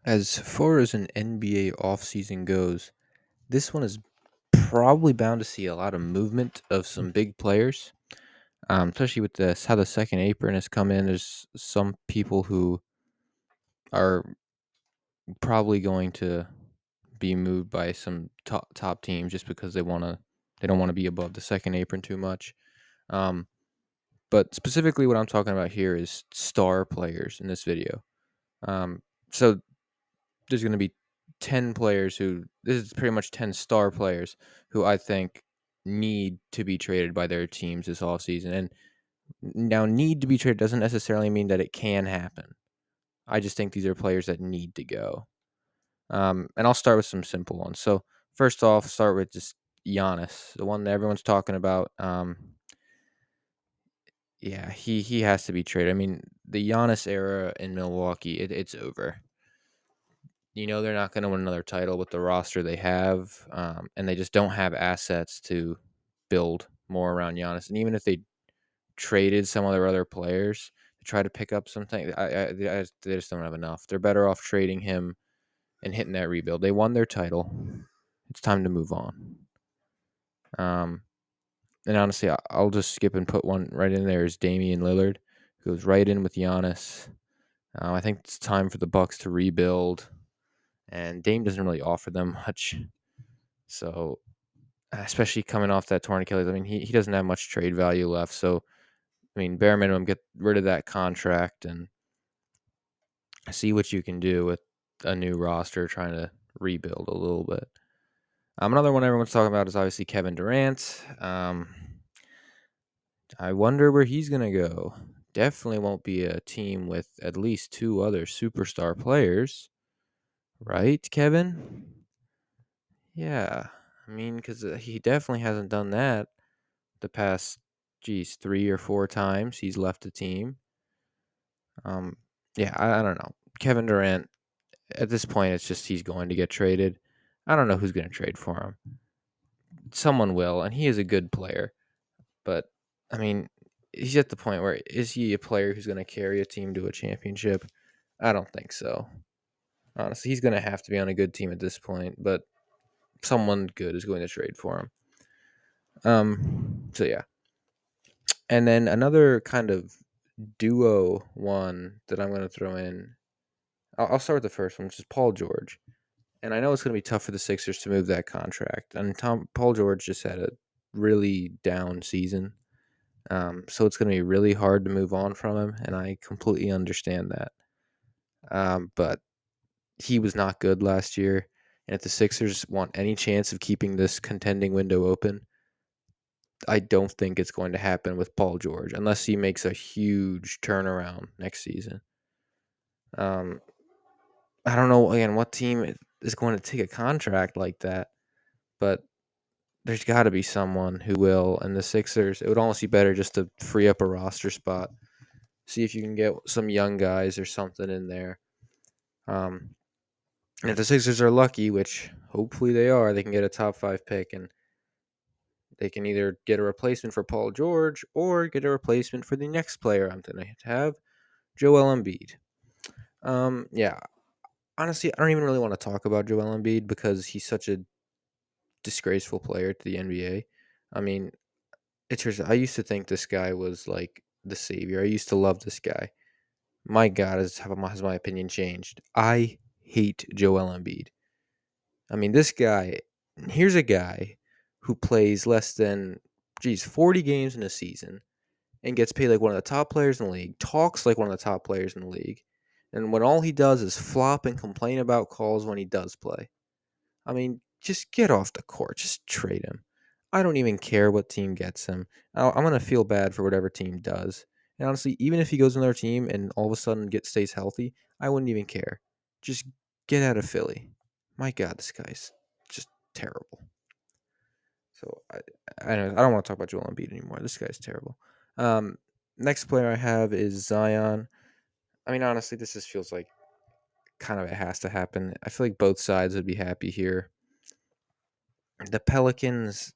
As far as an NBA offseason goes, this one is probably bound to see a lot of movement of some big players, especially with this how the second apron has come in. There's some people who are probably going to be moved by some top teams just because they don't want to be above the second apron too much. Um, but specifically, what I'm talking about here is star players in this video. So there's going to be 10 players who this is pretty much 10 star players who I think need to be traded by their teams this offseason. And now, need to be traded doesn't necessarily mean that it can happen. I just think these are players that need to go. And I'll start with some simple ones. So, first off, start with just Giannis, the one that everyone's talking about. Yeah, he has to be traded. I mean, the Giannis era in Milwaukee, it's over. They're not going to win another title with the roster they have, and they just don't have assets to build more around Giannis. And even if they traded some of their other players to try to pick up something, they just don't have enough. They're better off trading him and hitting that rebuild. They won their title. It's time to move on. Um, and honestly, I'll just skip and put one right in there is Damian Lillard, goes right in with Giannis. I think it's time for the Bucks to rebuild, and Dame doesn't really offer them much. So, especially coming off that torn Achilles, I mean, he doesn't have much trade value left. So, I mean, bare minimum, get rid of that contract and see what you can do with a new roster trying to rebuild a little bit. Another one everyone's talking about is obviously Kevin Durant. I wonder where he's going to go. Definitely won't be a team with at least two other superstar players, right, Kevin? Yeah. I mean, because he definitely hasn't done that the past, 3 or 4 times he's left the team. Um, yeah, I don't know. Kevin Durant, at this point, it's just he's going to get traded. I don't know who's going to trade for him. Someone will, and he is a good player. But, I mean, he's at the point where is he a player who's going to carry a team to a championship? I don't think so. Honestly, he's going to have to be on a good team at this point, but someone good is going to trade for him. So yeah. And then another kind of duo one that I'm going to throw in. I'll start with the first one, which is Paul George. And I know it's going to be tough for the Sixers to move that contract. And Paul George just had a really down season. So it's going to be really hard to move on from him. And I completely understand that. But he was not good last year. And if the Sixers want any chance of keeping this contending window open, I don't think it's going to happen with Paul George unless he makes a huge turnaround next season. Um, I don't know again what team is going to take a contract like that, but there's got to be someone who will. And the Sixers, it would almost be better just to free up a roster spot, see if you can get some young guys or something in there. And if the Sixers are lucky, which hopefully they are, they can get a top 5 pick and they can either get a replacement for Paul George or get a replacement for the next player I'm going to have, Joel Embiid. Yeah, honestly, I don't even really want to talk about Joel Embiid because he's such a disgraceful player to the NBA. I mean, I used to think this guy was like the savior. I used to love this guy. My God, has my opinion changed? I hate Joel Embiid. I mean, this guy, here's a guy who plays less than, 40 games in a season and gets paid like one of the top players in the league, talks like one of the top players in the league. And when all he does is flop and complain about calls when he does play. I mean, just get off the court. Just trade him. I don't even care what team gets him. I'm going to feel bad for whatever team does. And honestly, even if he goes to another team and all of a sudden stays healthy, I wouldn't even care. Just get out of Philly. My God, this guy's just terrible. So I don't want to talk about Joel Embiid anymore. This guy's terrible. Um, Next player I have is Zion. I mean, honestly, this just feels like kind of it has to happen. I feel like both sides would be happy here. The Pelicans,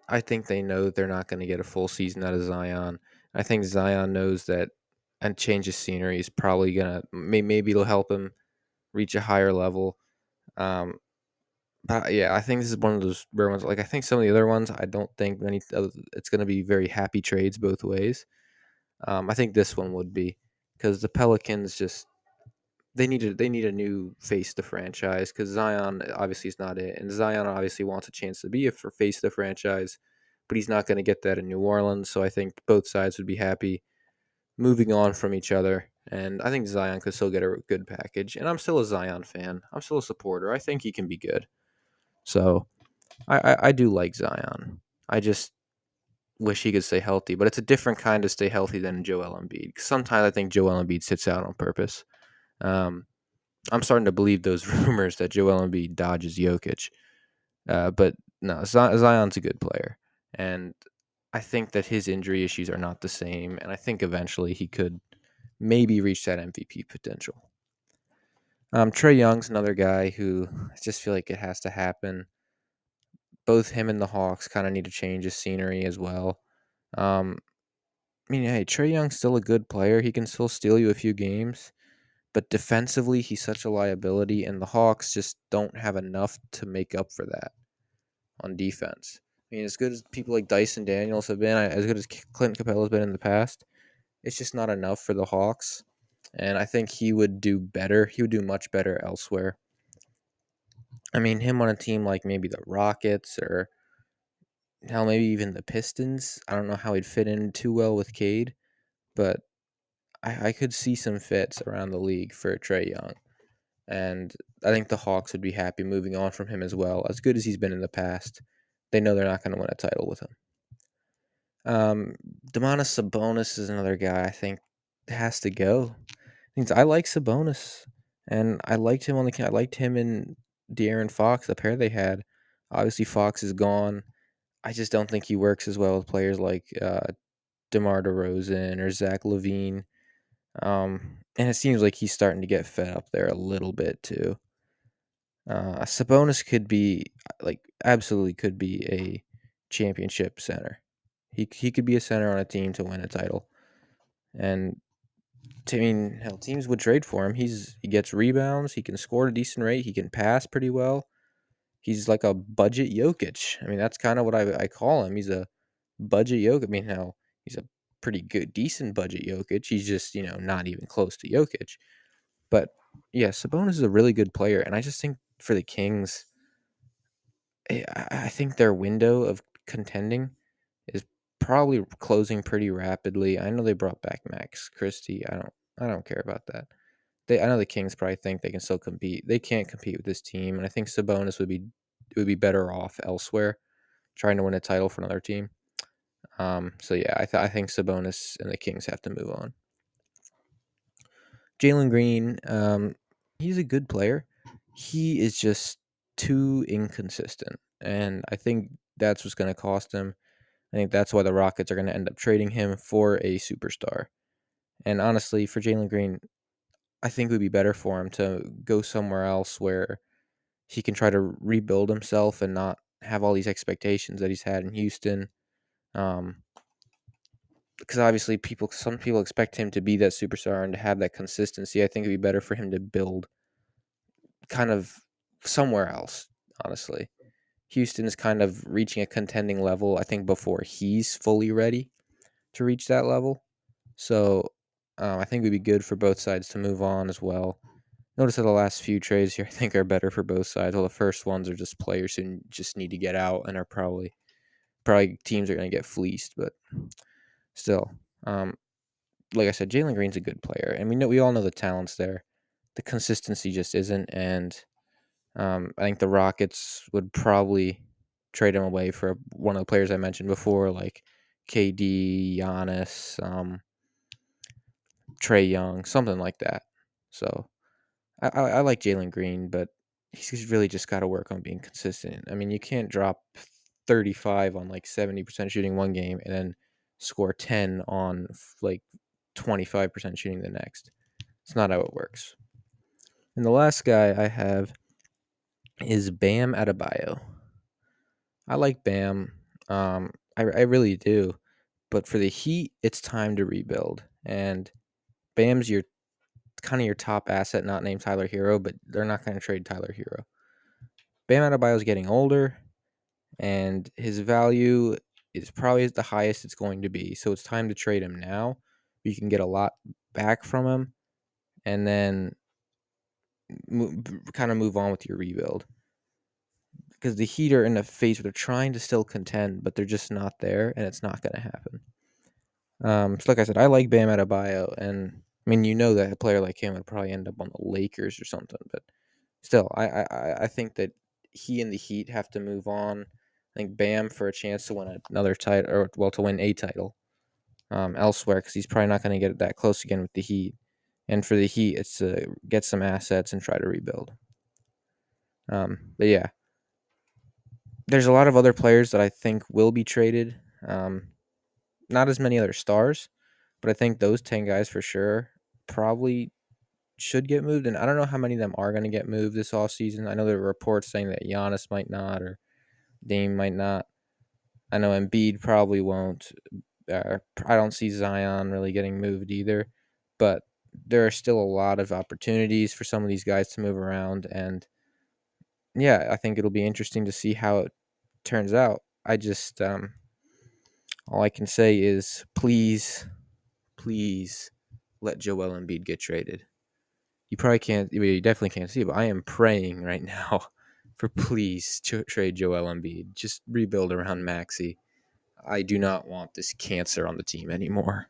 I think they know they're not going to get a full season out of Zion. I think Zion knows that, and change of scenery is probably gonna maybe it'll help him. reach a higher level. Um, yeah, I think this is one of those rare ones. Like I think some of the other ones, I don't think it's going to be very happy trades both ways. I think this one would be because the Pelicans just they need a new face to franchise because Zion obviously is not it, and Zion obviously wants a chance to be a for face to the franchise, but he's not going to get that in New Orleans. So I think both sides would be happy moving on from each other, and I think Zion could still get a good package. And I'm still a Zion fan. I'm still a supporter. I think he can be good. So I do like Zion. I just wish he could stay healthy, but it's a different kind of stay healthy than Joel Embiid. Sometimes I think Joel Embiid sits out on purpose. Um, I'm starting to believe those rumors that Joel Embiid dodges Jokic. But no, Zion's a good player, and I think that his injury issues are not the same, and I think eventually he could maybe reach that MVP potential. Trey Young's another guy who I just feel like it has to happen. Both him and the Hawks kind of need to change his scenery as well. Um, I mean, hey, Trey Young's still a good player. He can still steal you a few games, but defensively, he's such a liability, and the Hawks just don't have enough to make up for that on defense. I mean, as good as people like Dyson Daniels have been, as good as Clint Capella has been in the past, it's just not enough for the Hawks. And I think he would do better. He would do much better elsewhere. I mean, him on a team like maybe the Rockets or hell, maybe even the Pistons. I don't know how he'd fit in too well with Cade, but I could see some fits around the league for Trey Young. And I think the Hawks would be happy moving on from him as well. As good as he's been in the past, they know they're not going to win a title with him. Um, Demonis Sabonis is another guy I think has to go. I like Sabonis, and I liked him I liked him and De'Aaron Fox, the pair they had. Obviously, Fox is gone. I just don't think he works as well with players like DeMar DeRozan or Zach LaVine. And it seems like he's starting to get fed up there a little bit too. Sabonis could be absolutely could be a championship center. He could be a center on a team to win a title. And I mean, hell, teams would trade for him. He gets rebounds. He can score at a decent rate. He can pass pretty well. He's like a budget Jokic. I mean, that's kind of what I call him. He's a budget Jokic. I mean, hell, he's a pretty good, decent budget Jokic. He's just not even close to Jokic. But yeah, Sabonis is a really good player, and I just think for the Kings, I think their window of contending is probably closing pretty rapidly. I know they brought back Max Christie. I don't care about that. I know the Kings probably think they can still compete. They can't compete with this team, and I think Sabonis would be better off elsewhere, trying to win a title for another team. So yeah, I think Sabonis and the Kings have to move on. Jalen Green, he's a good player. He is just too inconsistent, and I think that's what's going to cost him. I think that's why the Rockets are going to end up trading him for a superstar. And honestly, for Jalen Green, I think it would be better for him to go somewhere else where he can try to rebuild himself and not have all these expectations that he's had in Houston. Because obviously, some people expect him to be that superstar and to have that consistency. I think it'd be better for him to build kind of somewhere else. Honestly, Houston is kind of reaching a contending level. I think before he's fully ready to reach that level. So I think it would be good for both sides to move on as well. Notice that the last few trades here I think are better for both sides. Well, the first ones are just players who just need to get out and are probably teams are going to get fleeced, but still, um, like I said, Jalen Green's a good player, and we all know the talent's there. The consistency just isn't, and I think the Rockets would probably trade him away for one of the players I mentioned before, like KD, Giannis, Trey Young, something like that. So I like Jalen Green, but he's really just got to work on being consistent. I mean, you can't drop 35 on like 70% shooting one game and then score 10 on like 25% shooting the next. It's not how it works. And the last guy I have is Bam Adebayo. I like Bam. I really do. But for the Heat, it's time to rebuild. And Bam's your kind of your top asset, not named Tyler Hero, but they're not going to trade Tyler Hero. Bam Adebayo is getting older, and his value is probably the highest it's going to be. So it's time to trade him now. You can get a lot back from him, and then kind of move on with your rebuild. Because the Heat are in a phase where they're trying to still contend, but they're just not there, and it's not going to happen. So like I said, I like Bam Adebayo, and I mean, you know that a player like him would probably end up on the Lakers or something. But still, I think that he and the Heat have to move on. I think Bam for a chance to win another title, or well, to win a title elsewhere, because he's probably not going to get that close again with the Heat. And for the Heat, it's to get some assets and try to rebuild. But yeah, there's a lot of other players that I think will be traded. Not as many other stars, but I think those 10 guys for sure probably should get moved. And I don't know how many of them are going to get moved this offseason. I know there were reports saying that Giannis might not or Dame might not. I know Embiid probably won't. I don't see Zion really getting moved either. But there are still a lot of opportunities for some of these guys to move around. And yeah, I think it'll be interesting to see how it turns out. I just, all I can say is please, please let Joel Embiid get traded. You probably can't, you definitely can't see it, but I am praying right now for please trade Joel Embiid. Just rebuild around Maxey. I do not want this cancer on the team anymore.